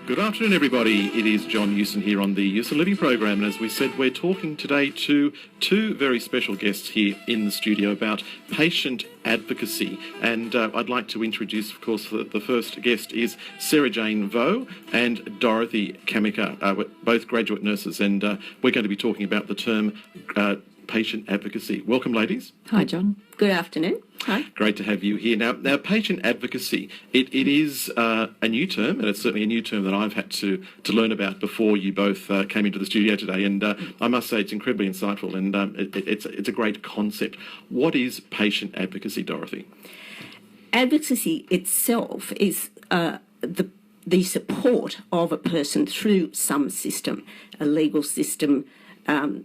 Good afternoon, everybody. It is John Hewson here on the Use of Living program, and as we said, we're talking today to two very special guests here in the studio about patient advocacy. And I'd like to introduce, of course, the first guest is Sarah Jane Vo and Dorothy Kamaker, both graduate nurses, and we're going to be talking about the term patient advocacy. Welcome, ladies. Hi, John. Good afternoon. Hi. Great to have you here. Now patient advocacy, it is a new term, and it's certainly a new term that I've had to learn about before you both came into the studio today, and I must say it's incredibly insightful, and it's a great concept. What is patient advocacy, Dorothy? Advocacy itself is the support of a person through some system, a legal system.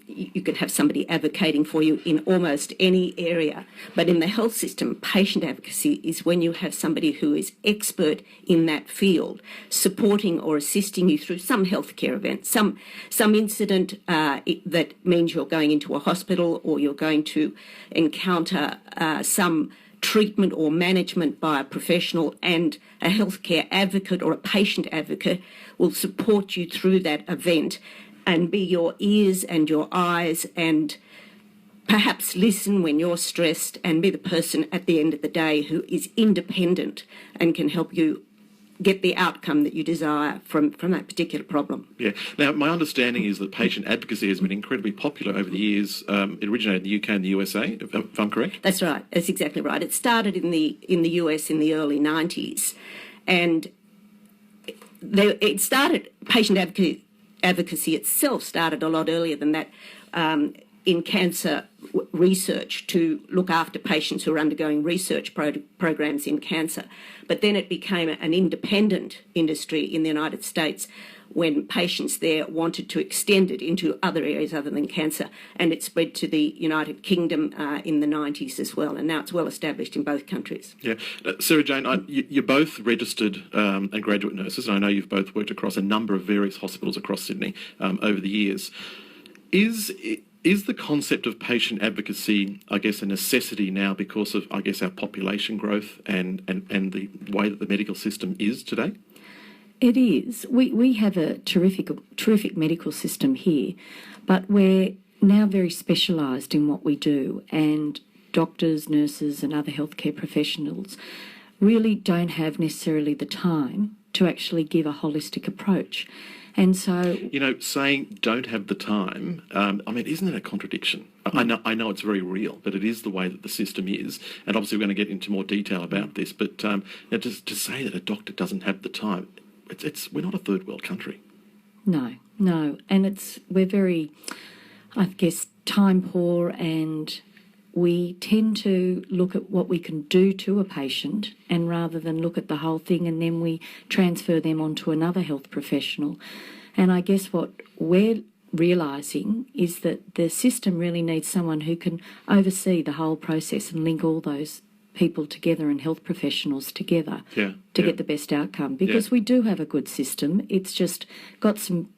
You can have somebody advocating for you in almost any area. But in the health system, patient advocacy is when you have somebody who is expert in that field, supporting or assisting you through some healthcare event, some incident that means you're going into a hospital or you're going to encounter some treatment or management by a professional, and a healthcare advocate or a patient advocate will support you through that event and be your ears and your eyes and perhaps listen when you're stressed, and be the person at the end of the day who is independent and can help you get the outcome that you desire from that particular problem. Yeah. Now, my understanding is that patient advocacy has been incredibly popular over the years. It originated in the UK and the USA, if I'm correct? That's right. That's exactly right. It started in the US in the early 90s, and it started patient advocacy itself started a lot earlier than that in cancer research to look after patients who are undergoing research programs in cancer. But then it became an independent industry in the United States when patients there wanted to extend it into other areas other than cancer, and it spread to the United Kingdom in the 90s as well, and now it's well established in both countries. Yeah. Sarah Jane, you're both registered and graduate nurses, and I know you've both worked across a number of various hospitals across Sydney over the years. Is the concept of patient advocacy, I guess, a necessity now because of, I guess, our population growth and the way that the medical system is today? It is. We have a terrific medical system here, but we're now very specialised in what we do, and doctors, nurses and other healthcare professionals really don't have necessarily the time to actually give a holistic approach. And so, saying don't have the time, isn't it a contradiction? I know it's very real, but it is the way that the system is. And obviously we're going to get into more detail about this, but just to say that a doctor doesn't have the time, we're not a third world country. No. And we're very, I guess, time poor, and we tend to look at what we can do to a patient, and rather than look at the whole thing, and then we transfer them onto another health professional. And I guess what we're realising is that the system really needs someone who can oversee the whole process and link all those people together and health professionals together to get the best outcome. Because we do have a good system, it's just got some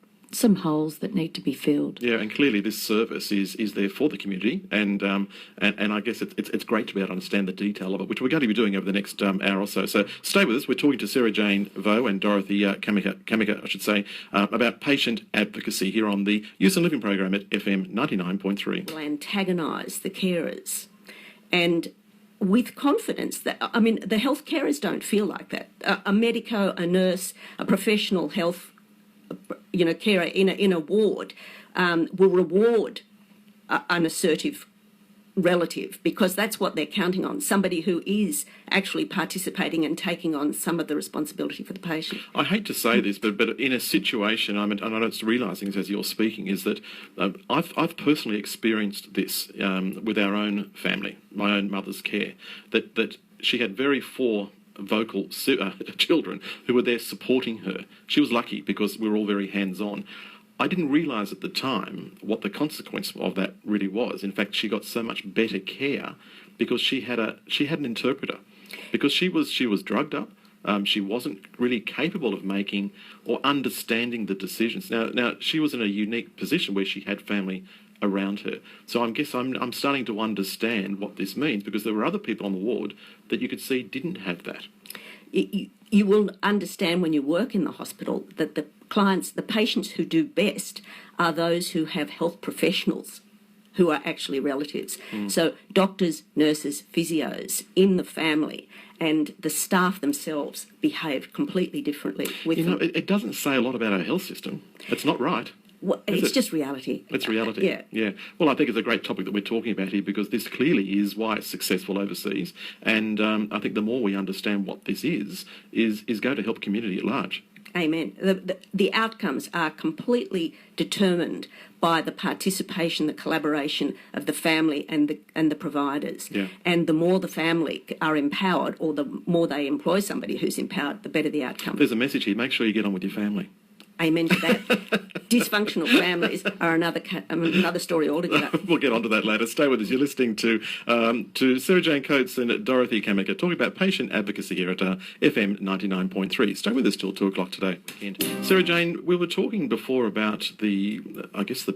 holes that need to be filled. Yeah, and clearly this service is there for the community, and I guess it's great to be able to understand the detail of it, which we're going to be doing over the next hour or so. So stay with us. We're talking to Sarah Jane Vo and Dorothy Kamaker, about patient advocacy here on the Use and Living program at FM 99.3. Will antagonise the carers, and with confidence that, the health carers don't feel like that. A medico, a nurse, a professional health carer in a ward will reward an assertive relative, because that's what they're counting on, somebody who is actually participating and taking on some of the responsibility for the patient. I hate to say this, but in a situation, and I'm just realising this as you're speaking, is that I've personally experienced this with our own family, my own mother's care, that she had very vocal children who were there supporting her. She was lucky because we were all very hands-on. I didn't realise at the time what the consequence of that really was. In fact, she got so much better care because she had an interpreter, because she was drugged up. She wasn't really capable of making or understanding the decisions. Now she was in a unique position where she had family around her. So I'm starting to understand what this means, because there were other people on the ward that you could see didn't have that. you will understand when you work in the hospital that the patients who do best are those who have health professionals who are actually relatives. So doctors, nurses, physios in the family, and the staff themselves behave completely differently with them. It doesn't say a lot about our health system. It's not right. Well, it's just reality. It's reality. Yeah. Well, I think it's a great topic that we're talking about here, because this clearly is why it's successful overseas. And I think the more we understand what this is going to help community at large. Amen. The outcomes are completely determined by the participation, the collaboration of the family and the providers. Yeah. And the more the family are empowered, or the more they employ somebody who's empowered, the better the outcome. There's a message here. Make sure you get on with your family. Amen to that. Dysfunctional families are another story altogether. We'll get onto that later. Stay with us. You're listening to Sarah Jane Coates and Dorothy Kamaker talking about patient advocacy here at FM 99.3. Stay with us till 2 o'clock today. And Sarah Jane, we were talking before about the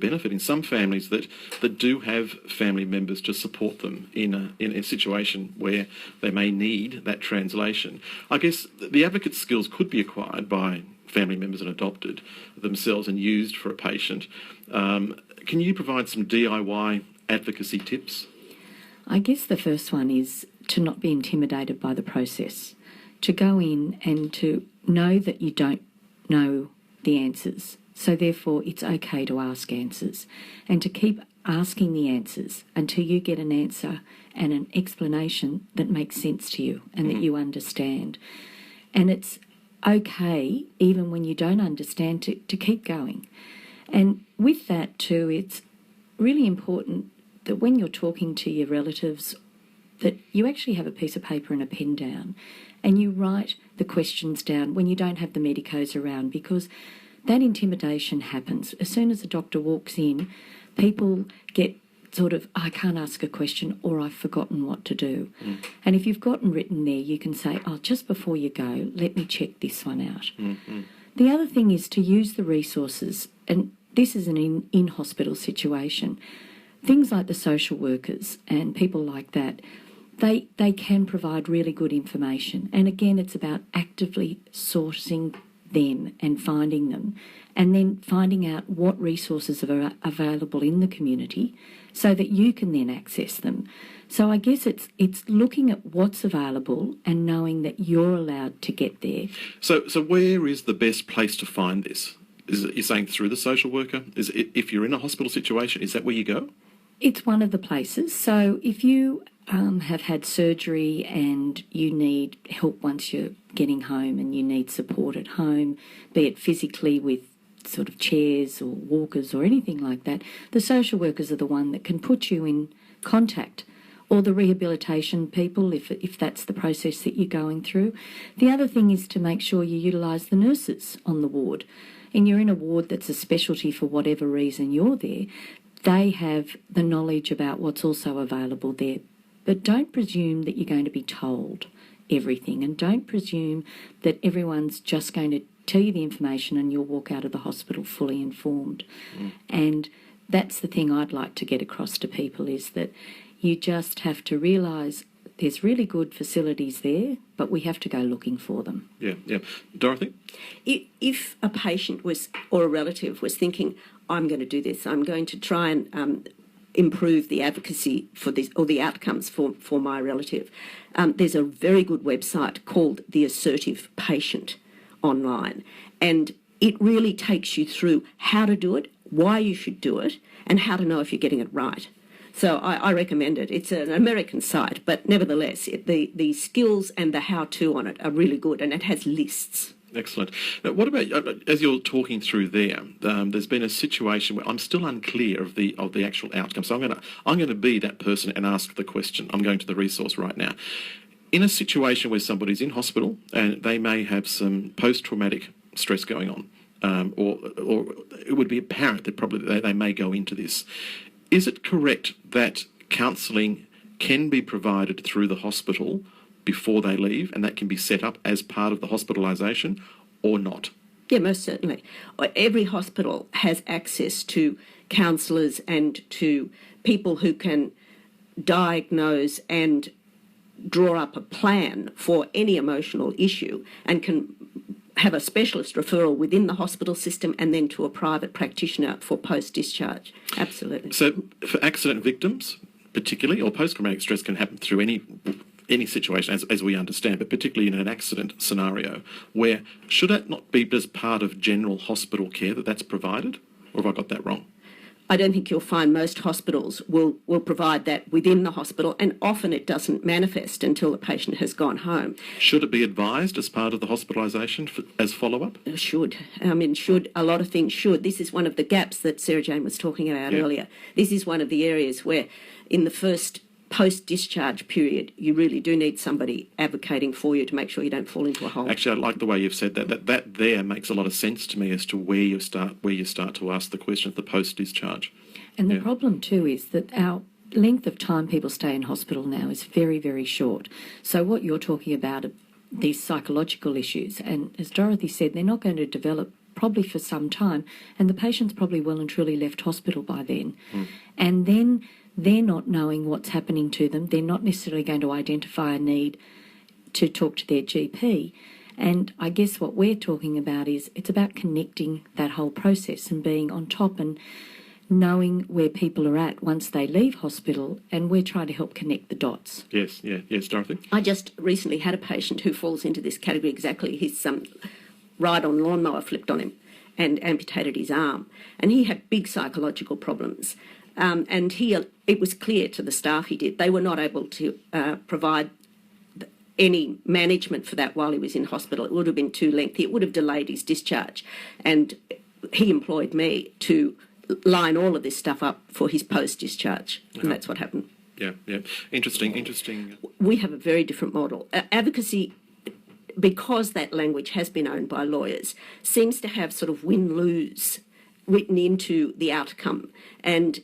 benefit in some families that do have family members to support them in a situation where they may need that translation. I guess the advocate skills could be acquired by family members and adopted themselves and used for a patient. Can you provide some DIY advocacy tips? I guess the first one is to not be intimidated by the process, to go in and to know that you don't know the answers. So therefore it's okay to ask answers, and to keep asking the answers until you get an answer and an explanation that makes sense to you and that you understand. And it's okay, even when you don't understand, to keep going. And with that too, it's really important that when you're talking to your relatives, that you actually have a piece of paper and a pen down and you write the questions down when you don't have the medicos around, because that intimidation happens. As soon as the doctor walks in, people get sort of, I can't ask a question, or I've forgotten what to do. And if you've gotten written there, you can say, just before you go, let me check this one out. The other thing is to use the resources, and this is an in-hospital situation. Things like the social workers and people like that, they can provide really good information. And again, it's about actively sourcing them and finding them, and then finding out what resources are available in the community so that you can then access them. So I guess it's looking at what's available and knowing that you're allowed to get there. So where is the best place to find this? You're saying through the social worker? If you're in a hospital situation, is that where you go? It's one of the places. So if you have had surgery and you need help once you're getting home and you need support at home, be it physically with sort of chairs or walkers or anything like that, the social workers are the one that can put you in contact, or the rehabilitation people if that's the process that you're going through. The other thing is to make sure you utilise the nurses on the ward. And you're in a ward that's a specialty for whatever reason you're there, they have the knowledge about what's also available there. But don't presume that you're going to be told everything, and don't presume that everyone's just going to tell you the information and you'll walk out of the hospital fully informed. And that's the thing I'd like to get across to people, is that you just have to realise there's really good facilities there, but we have to go looking for them. Yeah. Dorothy? If a patient or a relative was thinking, I'm going to do this, I'm going to try and improve the advocacy for this, or the outcomes for my relative, there's a very good website called The Assertive Patient online, and it really takes you through how to do it, why you should do it, and how to know if you're getting it right. So I recommend it. It's an American site, but nevertheless, the skills and the how-to on it are really good, and it has lists. Excellent. Now, what about, as you're talking through there's been a situation where I'm still unclear of the actual outcome. So I'm going to be that person and ask the question. I'm going to the resource right now. In a situation where somebody's in hospital and they may have some post-traumatic stress going on, or it would be apparent that probably they may go into this. Is it correct that counselling can be provided through the hospital before they leave, and that can be set up as part of the hospitalisation, or not? Yeah, most certainly. Every hospital has access to counsellors and to people who can diagnose and draw up a plan for any emotional issue and can have a specialist referral within the hospital system and then to a private practitioner for post-discharge. Absolutely. So for accident victims, particularly, or post-traumatic stress can happen through any situation, as we understand, but particularly in an accident scenario, where should that not be as part of general hospital care that's provided? Or have I got that wrong? I don't think you'll find most hospitals will provide that within the hospital, and often it doesn't manifest until the patient has gone home. Should it be advised as part of the hospitalisation as follow-up? Should. A lot of things should. This is one of the gaps that Sarah Jane was talking about earlier. This is one of the areas where in the first post-discharge period, you really do need somebody advocating for you to make sure you don't fall into a hole. Actually, I like the way you've said that. That there makes a lot of sense to me as to where you start to ask the question of the post-discharge. And the problem too is that our length of time people stay in hospital now is very, very short. So what you're talking about are these psychological issues, and as Dorothy said, they're not going to develop probably for some time, and the patient's probably well and truly left hospital by then. And then they're not knowing what's happening to them. They're not necessarily going to identify a need to talk to their GP. And I guess what we're talking about is it's about connecting that whole process and being on top and knowing where people are at once they leave hospital, and we're trying to help connect the dots. Yes, Dorothy? I just recently had a patient who falls into this category exactly. His ride-on lawnmower flipped on him and amputated his arm. And he had big psychological problems. And it was clear to the staff they were not able to provide any management for that while he was in hospital. It would have been too lengthy. It would have delayed his discharge. And he employed me to line all of this stuff up for his post-discharge. And that's what happened. Yeah. Interesting. We have a very different model. Advocacy, because that language has been owned by lawyers, seems to have sort of win-lose written into the outcome. And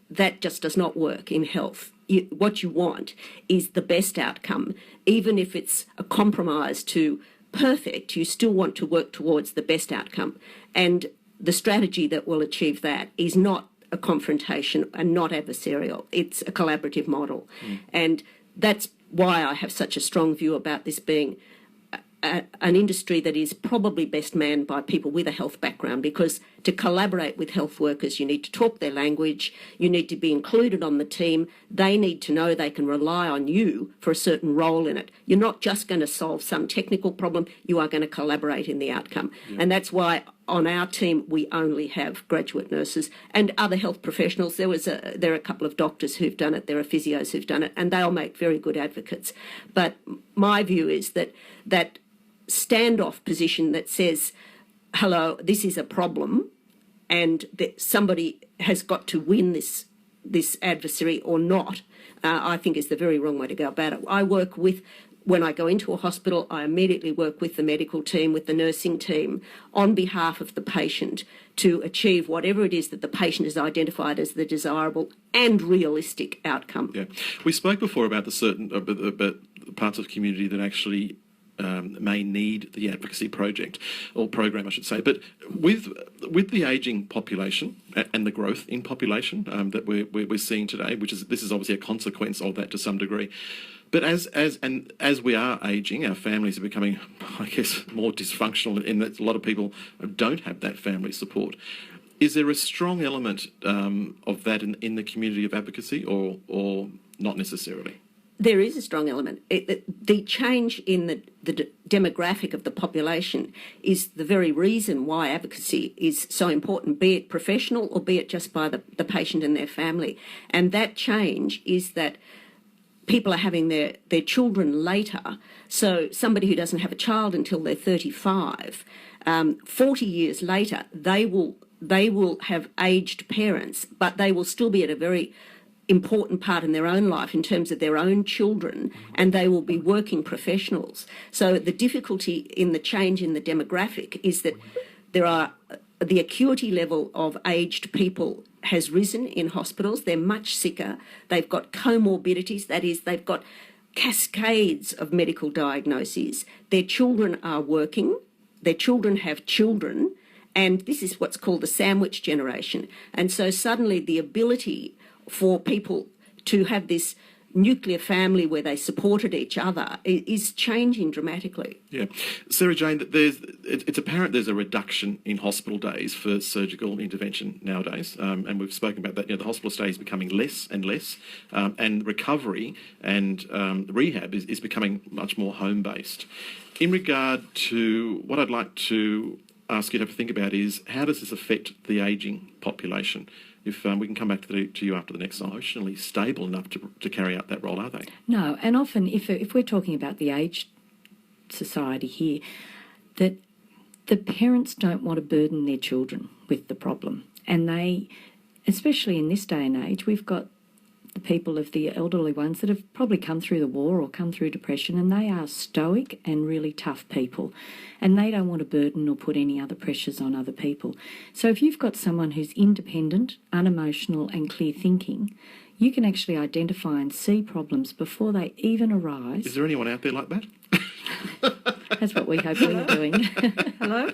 that just does not work in health. What you want is the best outcome. Even if it's a compromise to perfect, you still want to work towards the best outcome. And the strategy that will achieve that is not a confrontation and not adversarial. It's a collaborative model. And that's why I have such a strong view about this being an industry that is probably best manned by people with a health background, because to collaborate with health workers, you need to talk their language, you need to be included on the team, they need to know they can rely on you for a certain role in it. You're not just going to solve some technical problem, you are going to collaborate in the outcome. And that's why on our team we only have graduate nurses and other health professionals. There are a couple of doctors who've done it, there are physios who've done it, and they'll make very good advocates. But my view is that standoff position that says, hello, this is a problem, and that somebody has got to win this adversary or not, I think is the very wrong way to go about it. When I go into a hospital, I immediately work with the medical team, with the nursing team, on behalf of the patient to achieve whatever it is that the patient has identified as the desirable and realistic outcome. Yeah, we spoke before about about parts of the community that actually may need the advocacy project or program, I should say. But with the ageing population and the growth in population that we're seeing today, this is obviously a consequence of that to some degree. But as we are ageing, our families are becoming, I guess, more dysfunctional in that a lot of people don't have that family support. Is there a strong element of that in the community of advocacy, or not necessarily? There is a strong element. The change in the demographic of the population is the very reason why advocacy is so important, be it professional or be it just by the patient and their family. And that change is that people are having their children later. So somebody who doesn't have a child until they're 35, 40 years later, they will have aged parents, but they will still be at a very important part in their own life in terms of their own children, and they will be working professionals. So the difficulty in the change in the demographic is that the acuity level of aged people has risen in hospitals. They're much sicker. They've got comorbidities, that is, they've got cascades of medical diagnoses. Their children are working, their children have children, and this is what's called the sandwich generation. And so suddenly the ability for people to have this nuclear family where they supported each other is changing dramatically. Yeah. Sarah Jane, it's apparent there's a reduction in hospital days for surgical intervention nowadays, and we've spoken about that. The hospital stay is becoming less and less, and recovery and rehab is becoming much more home-based. In regard to what I'd like to ask you to have a think about is, how does this affect the ageing population? If we can come back to you after the next slide, emotionally stable enough to carry out that role, are they? No, and often if we're talking about the aged society here, that the parents don't want to burden their children with the problem. And they, especially in this day and age, we've got the people of the elderly ones that have probably come through the war or come through depression, and they are stoic and really tough people, and they don't want to burden or put any other pressures on other people. So if you've got someone who's independent, unemotional and clear thinking, you can actually identify and see problems before they even arise. Is there anyone out there like that? That's what we hope we're doing. Hello?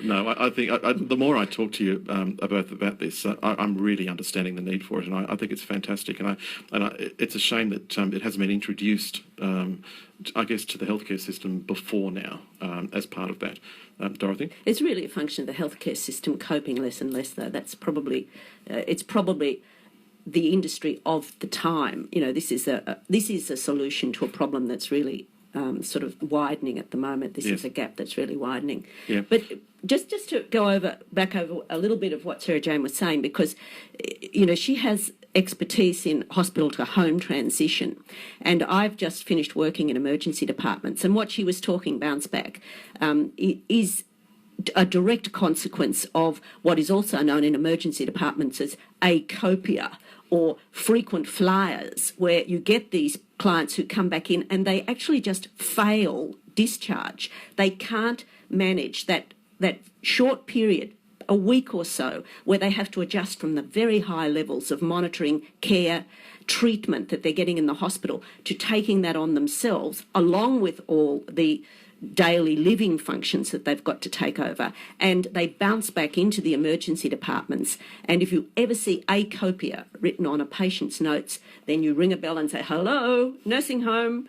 No, I think the more I talk to you about this, I'm really understanding the need for it, and I think it's fantastic. And it's a shame that it hasn't been introduced, I guess, to the healthcare system before now as part of that. Dorothy? It's really a function of the healthcare system coping less and less, though. That's probably it's probably the industry of the time. This is a solution to a problem that's really sort of widening at the moment. This Yes. is a gap that's really widening. Yeah. But just to go back over a little bit of what Sarah Jane was saying, because she has expertise in hospital to home transition, and I've just finished working in emergency departments, and what she was talking, bounce back, is a direct consequence of what is also known in emergency departments as acopia, or frequent flyers, where you get these clients who come back in and they actually just fail discharge. They can't manage that short period, a week or so, where they have to adjust from the very high levels of monitoring, care, treatment that they're getting in the hospital to taking that on themselves, along with all the daily living functions that they've got to take over, and they bounce back into the emergency departments. And if you ever see acopia written on a patient's notes, then you ring a bell and say, "Hello, nursing home,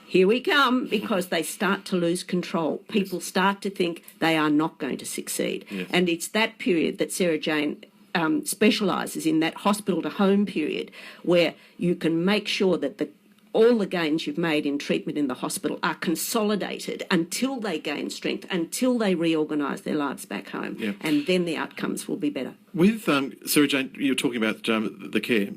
here we come," because they start to lose control. People start to think they are not going to succeed. Yes. And it's that period that Sarah Jane specialises in, that hospital to home period, where you can make sure that all the gains you've made in treatment in the hospital are consolidated until they gain strength, until they reorganise their lives back home, and then the outcomes will be better. With Sarah Jane, you were talking about the care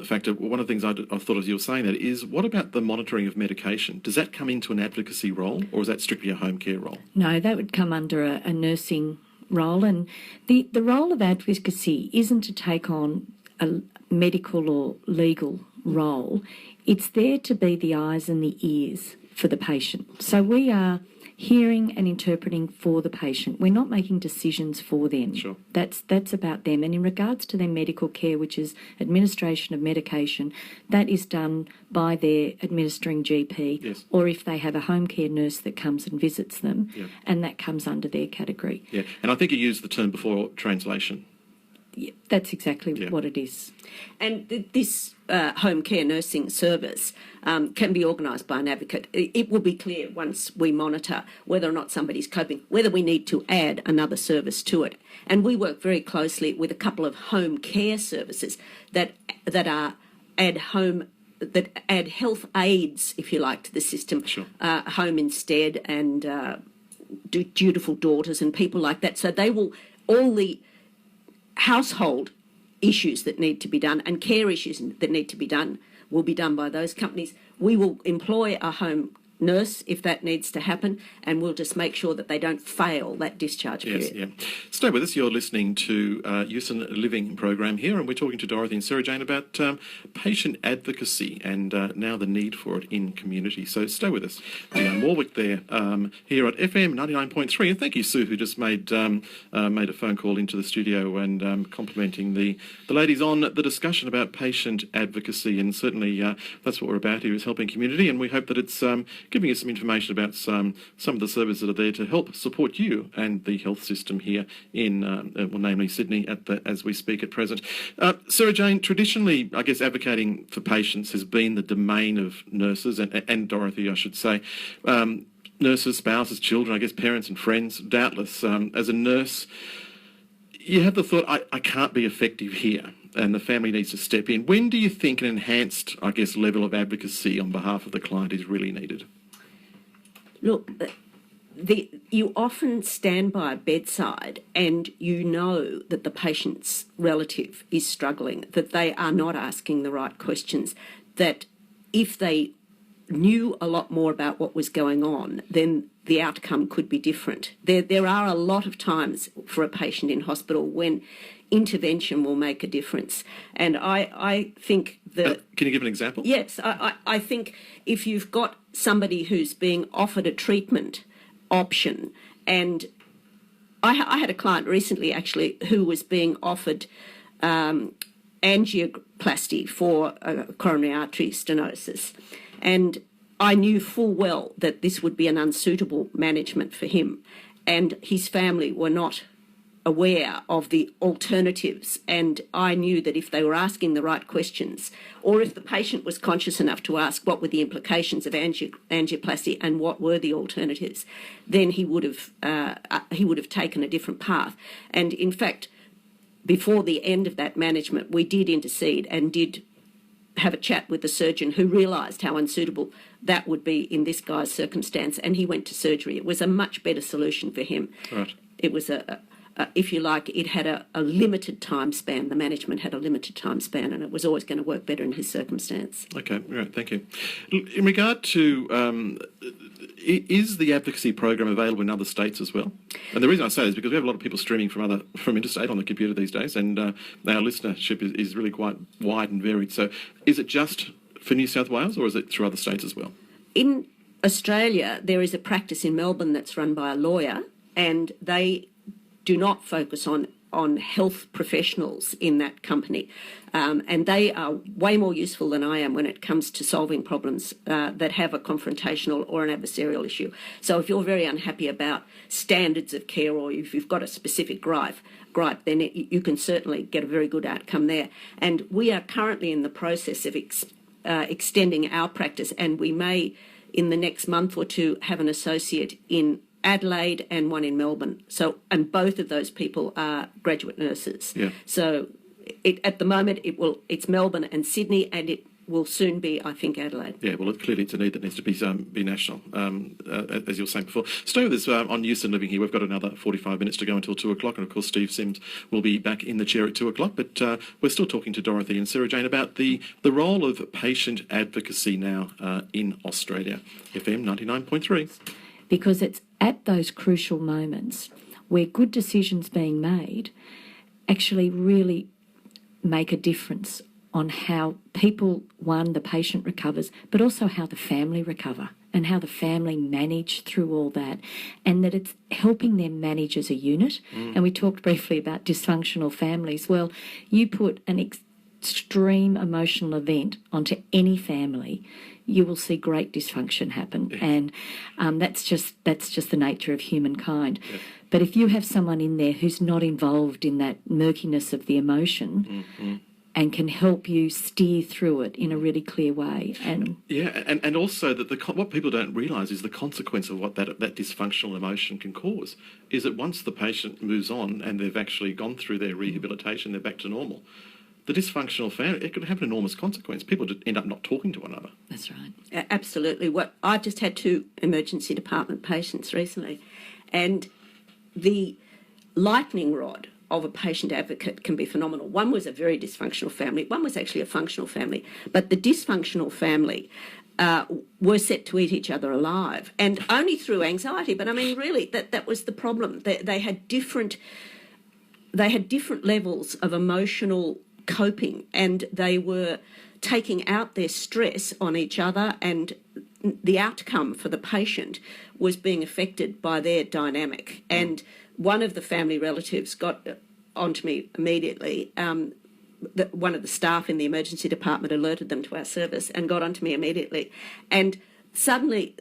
factor. One of the things I thought as you were saying that is, what about the monitoring of medication? Does that come into an advocacy role, or is that strictly a home care role? No, that would come under a nursing role, and the role of advocacy isn't to take on a medical or legal role. It's there to be the eyes and the ears for the patient. So we are hearing and interpreting for the patient. We're not making decisions for them. Sure. That's about them. And in regards to their medical care, which is administration of medication, that is done by their administering GP, Yes. or if they have a home care nurse that comes and visits them, and that comes under their category. Yeah, and I think you used the term before, translation. Yeah, that's exactly what it is. And this home care nursing service can be organised by an advocate. It will be clear once we monitor whether or not somebody's coping, whether we need to add another service to it. And we work very closely with a couple of home care services that add health aids, if you like, to the system. Sure. Home Instead and Dutiful Daughters and people like that. So they will, all the household issues that need to be done and care issues that need to be done will be done by those companies. We will employ a home nurse if that needs to happen, and we'll just make sure that they don't fail that discharge period. Yes, yeah. Stay with us. You're listening to Youth and Living program here, and we're talking to Dorothy and Sarah Jane about patient advocacy and now the need for it in community. So stay with us. Leanne Warwick there here at FM 99.3, and thank you, Sue, who just made a phone call into the studio and complimenting the ladies on the discussion about patient advocacy, and certainly that's what we're about here, is helping community, and we hope that it's giving us some information about some of the services that are there to help support you and the health system here in, namely Sydney, as we speak at present. Sarah Jane, traditionally, I guess advocating for patients has been the domain of nurses and Dorothy, I should say. Nurses, spouses, children, I guess parents and friends, doubtless. As a nurse, you have the thought, I can't be effective here, and the family needs to step in. When do you think an enhanced, I guess, level of advocacy on behalf of the client is really needed? Look, you often stand by a bedside and you know that the patient's relative is struggling, that they are not asking the right questions, that if they knew a lot more about what was going on, then the outcome could be different. There are a lot of times for a patient in hospital when intervention will make a difference. And I think that... Can you give an example? Yes, I think if you've got somebody who's being offered a treatment option, and I had a client recently actually who was being offered angioplasty for coronary artery stenosis, and I knew full well that this would be an unsuitable management for him, and his family were not aware of the alternatives, and I knew that if they were asking the right questions, or if the patient was conscious enough to ask what were the implications of angioplasty and what were the alternatives, then he would have taken a different path. And in fact, before the end of that management, we did intercede and did have a chat with the surgeon, who realised how unsuitable that would be in this guy's circumstance, and he went to surgery. It was a much better solution for him. Right. It was if you like, it had a limited time span. The management had a limited time span, and it was always going to work better in his circumstance. Okay, right, thank you. In regard to, is the advocacy program available in other states as well? And the reason I say this is because we have a lot of people streaming from interstate on the computer these days, and our listenership is really quite wide and varied. So is it just for New South Wales, or is it through other states as well? In Australia, there is a practice in Melbourne that's run by a lawyer, and they do not focus on health professionals in that company. And they are way more useful than I am when it comes to solving problems that have a confrontational or an adversarial issue. So if you're very unhappy about standards of care, or if you've got a specific gripe, then you can certainly get a very good outcome there. And we are currently in the process of extending our practice, and we may, in the next month or two, have an associate in Adelaide and one in Melbourne. And both of those people are graduate nurses. Yeah. So at the moment it's Melbourne and Sydney, and it will soon be, I think, Adelaide. Yeah, well, clearly it's a need that needs to be national, as you were saying before. Stay with us on Use and Living here. We've got another 45 minutes to go until 2 o'clock, and of course Steve Sims will be back in the chair at 2 o'clock, but we're still talking to Dorothy and Sarah Jane about the role of patient advocacy now in Australia. FM 99.3. Because it's at those crucial moments where good decisions being made actually really make a difference on how people, one, the patient recovers, but also how the family recover and how the family manage through all that, and that it's helping them manage as a unit. And we talked briefly about dysfunctional families. Well, you put an extreme emotional event onto any family, you will see great dysfunction happen, and that's just the nature of humankind. Yeah. But if you have someone in there who's not involved in that murkiness of the emotion, and can help you steer through it in a really clear way, and also that what people don't realise is the consequence of what that dysfunctional emotion can cause is that once the patient moves on and they've actually gone through their rehabilitation, they're back to normal. The dysfunctional family, it could have an enormous consequence. People just end up not talking to one another. That's right. Absolutely. I've just had 2 emergency department patients recently, and the lightning rod of a patient advocate can be phenomenal. One was a very dysfunctional family. One was actually a functional family. But the dysfunctional family were set to eat each other alive, and only through anxiety. But I mean, really, that was the problem. They had different levels of emotional coping, and they were taking out their stress on each other, and the outcome for the patient was being affected by their dynamic. And one of the family relatives got onto me immediately. One of the staff in the emergency department alerted them to our service and got onto me immediately. And suddenly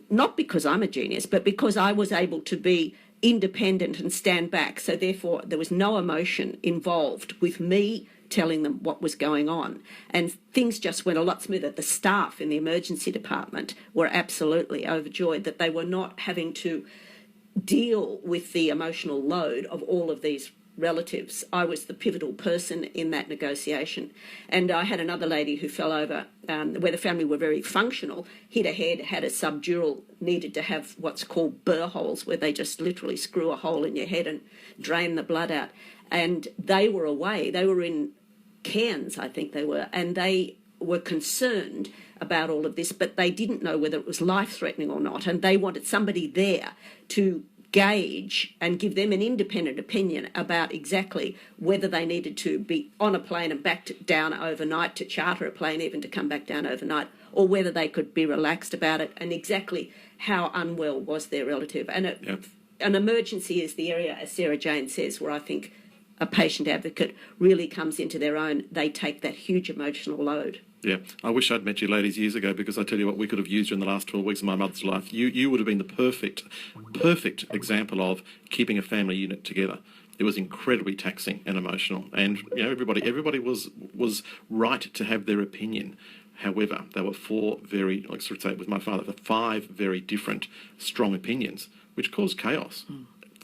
not because I'm a genius, but because I was able to be independent and stand back. So therefore, there was no emotion involved with me telling them what was going on. And things just went a lot smoother. The staff in the emergency department were absolutely overjoyed that they were not having to deal with the emotional load of all of these relatives. I was the pivotal person in that negotiation. And I had another lady who fell over where the family were very functional, hit a head, had a subdural, needed to have what's called burr holes, where they just literally screw a hole in your head and drain the blood out. And they were away. They were in Cairns, I think they were, and they were concerned about all of this, but they didn't know whether it was life-threatening or not, and they wanted somebody there to gauge and give them an independent opinion about exactly whether they needed to be on a plane and back down overnight, to charter a plane even to come back down overnight, or whether they could be relaxed about it, and exactly how unwell was their relative. And an emergency is the area, as Sarah Jane says, where I think a patient advocate really comes into their own. They take that huge emotional load. Yeah, I wish I'd met you ladies years ago, because I tell you what, we could have used you in the last 12 weeks of my mother's life. You would have been the perfect example of keeping a family unit together. It was incredibly taxing and emotional, and everybody was right to have their opinion. However, there were five very different, strong opinions, which caused chaos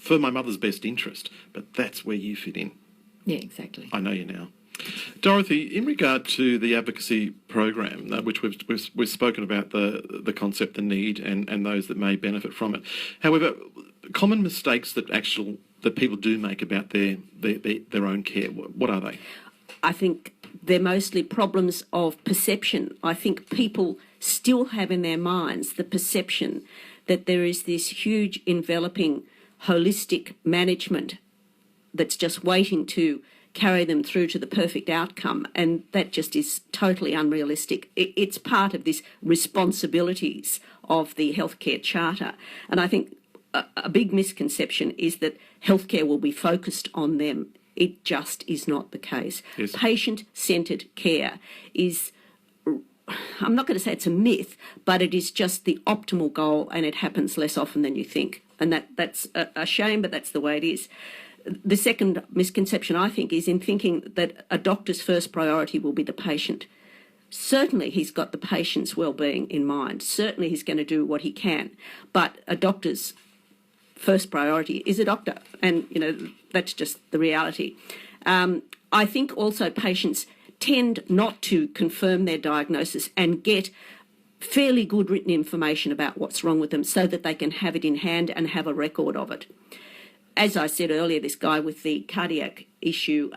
for my mother's best interest. But that's where you fit in. Yeah, exactly. I know you now. Dorothy, in regard to the advocacy program, which we've spoken about the concept, the need, and those that may benefit from it. However, common mistakes that people do make about their own care, what are they? I think they're mostly problems of perception. I think people still have in their minds the perception that there is this huge enveloping holistic management that's just waiting to carry them through to the perfect outcome, and that just is totally unrealistic. It's part of this responsibilities of the healthcare charter, and I think a big misconception is that healthcare will be focused on them. It just is not the case. Yes. Patient-centred care is, I'm not going to say it's a myth, but it is just the optimal goal, and it happens less often than you think. And that's a shame, but that's the way it is. The second misconception, I think, is in thinking that a doctor's first priority will be the patient. Certainly he's got the patient's well-being in mind. Certainly he's going to do what he can. But a doctor's first priority is a doctor. And, that's just the reality. I think also patients tend not to confirm their diagnosis and get fairly good written information about what's wrong with them so that they can have it in hand and have a record of it. As I said earlier, this guy with the cardiac issue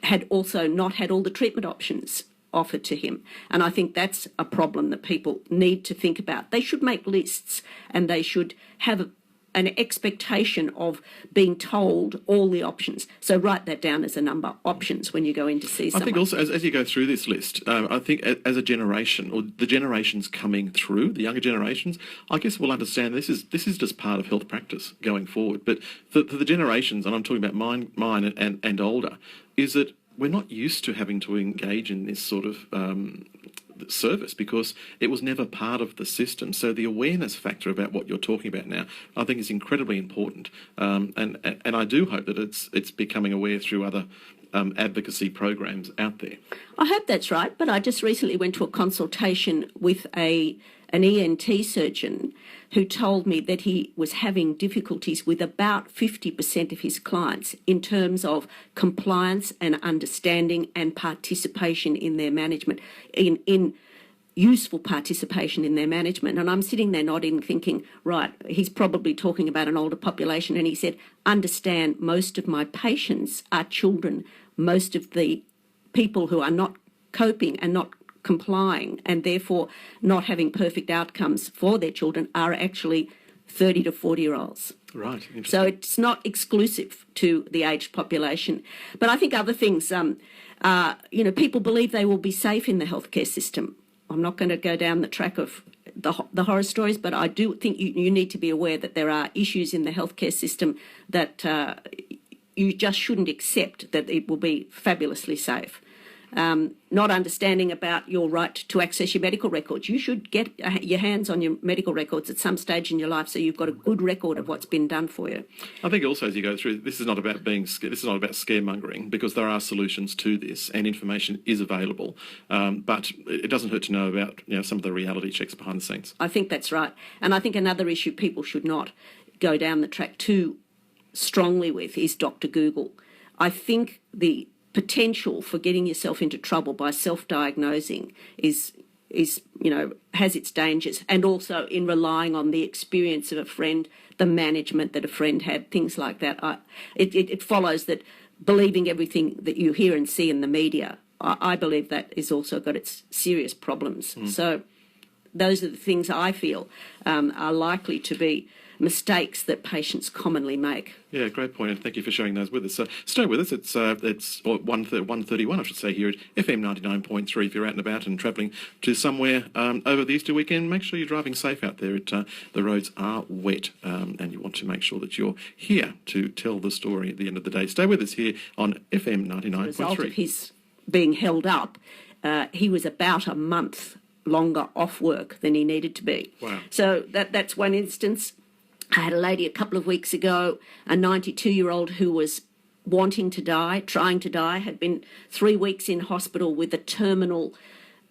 had also not had all the treatment options offered to him. And I think that's a problem that people need to think about. They should make lists, and they should have an expectation of being told all the options. So write that down as a number, options, when you go in to see someone. I think also, as you go through this list, I think as a generation, or the generations coming through, the younger generations, I guess we'll understand this is just part of health practice going forward. But for the generations, and I'm talking about mine and older, is that we're not used to having to engage in this sort of service because it was never part of the system. So the awareness factor about what you're talking about now, I think, is incredibly important. And I do hope that it's becoming aware through other advocacy programs out there. I hope that's right, but I just recently went to a consultation with an ENT surgeon who told me that he was having difficulties with about 50% of his clients in terms of compliance and understanding and participation in their management, in useful participation in their management. And I'm sitting there nodding, thinking, right, he's probably talking about an older population. And he said, understand, most of my patients are children. Most of the people who are not coping and not complying and therefore not having perfect outcomes for their children are actually 30 to 40-year-olds. Right. So it's not exclusive to the aged population. But I think other things, people believe they will be safe in the healthcare system. I'm not going to go down the track of the horror stories, but I do think you need to be aware that there are issues in the healthcare system that you just shouldn't accept that it will be fabulously safe. not understanding about your right to access your medical records. You should get your hands on your medical records at some stage in your life, so you've got a good record of what's been done for you. I think also as you go through, this is not about scaremongering, because there are solutions to this and information is available. But it doesn't hurt to know about some of the reality checks behind the scenes. I think that's right. And I think another issue people should not go down the track too strongly with is Dr. Google. I think the potential for getting yourself into trouble by self-diagnosing is has its dangers, and also in relying on the experience of a friend, the management that a friend had, things like that. It follows that believing everything that you hear and see in the media, I believe that has also got its serious problems. So those are the things I feel are likely to be mistakes that patients commonly make. Yeah, great point, and thank you for sharing those with us. So stay with us. It's 1:31, I should say, here at FM 99.3. If you're out and about and travelling to somewhere over the Easter weekend, make sure you're driving safe out there. The roads are wet, and you want to make sure that you're here to tell the story at the end of the day. Stay with us here on FM 99.3. As a result of his being held up, he was about a month longer off work than he needed to be. Wow. So that's one instance. I had a lady a couple of weeks ago, a 92-year-old who was wanting to die, trying to die, had been 3 weeks in hospital with a terminal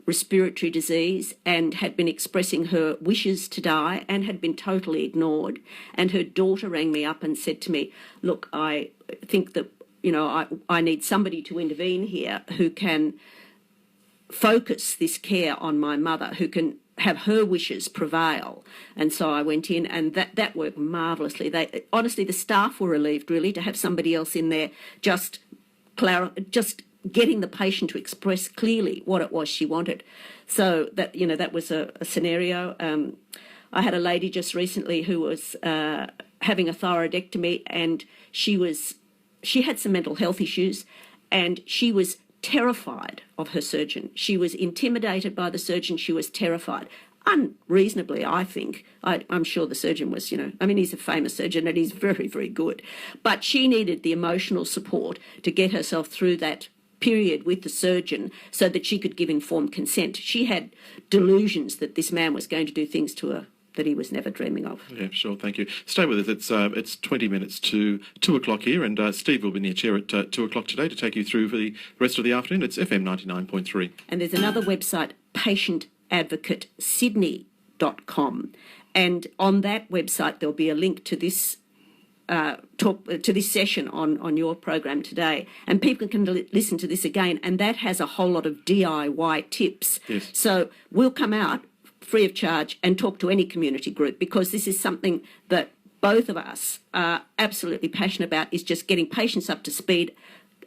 respiratory disease and had been expressing her wishes to die and had been totally ignored. And her daughter rang me up and said to me, look, I think that, I need somebody to intervene here who can focus this care on my mother, who can have her wishes prevail. And so I went in, and that worked marvellously. Honestly, the staff were relieved, really, to have somebody else in there just getting the patient to express clearly what it was she wanted. So that was a scenario. I had a lady just recently who was having a thyroidectomy, and she had some mental health issues, and she was terrified of her surgeon. She was intimidated by the surgeon. She was terrified. Unreasonably, I think. I'm sure the surgeon was, he's a famous surgeon and he's very, very good. But she needed the emotional support to get herself through that period with the surgeon so that she could give informed consent. She had delusions that this man was going to do things to her that he was never dreaming of. Yeah, sure, thank you. Stay with us. It's 20 minutes to 2 o'clock here, and Steve will be in your chair at 2 o'clock today to take you through for the rest of the afternoon. It's FM 99.3. And there's another website, patientadvocatesydney.com. And on that website, there'll be a link to this to this session on your program today, and people can listen to this again, and that has a whole lot of DIY tips. Yes. So we'll come out free of charge and talk to any community group, because this is something that both of us are absolutely passionate about, is just getting patients up to speed,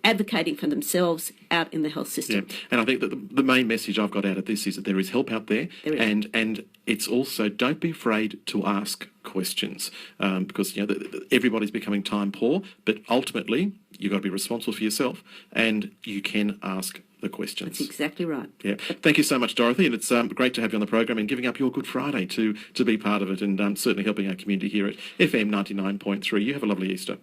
advocating for themselves out in the health system. Yeah, and I think that the main message I've got out of this is that there is help out there, and it's also, don't be afraid to ask questions, because everybody's becoming time poor, but ultimately you've got to be responsible for yourself, and you can ask the questions. That's exactly right. Yeah. Thank you so much, Dorothy, and it's great to have you on the program and giving up your Good Friday to be part of it, and certainly helping our community here at FM 99.3. You have a lovely Easter.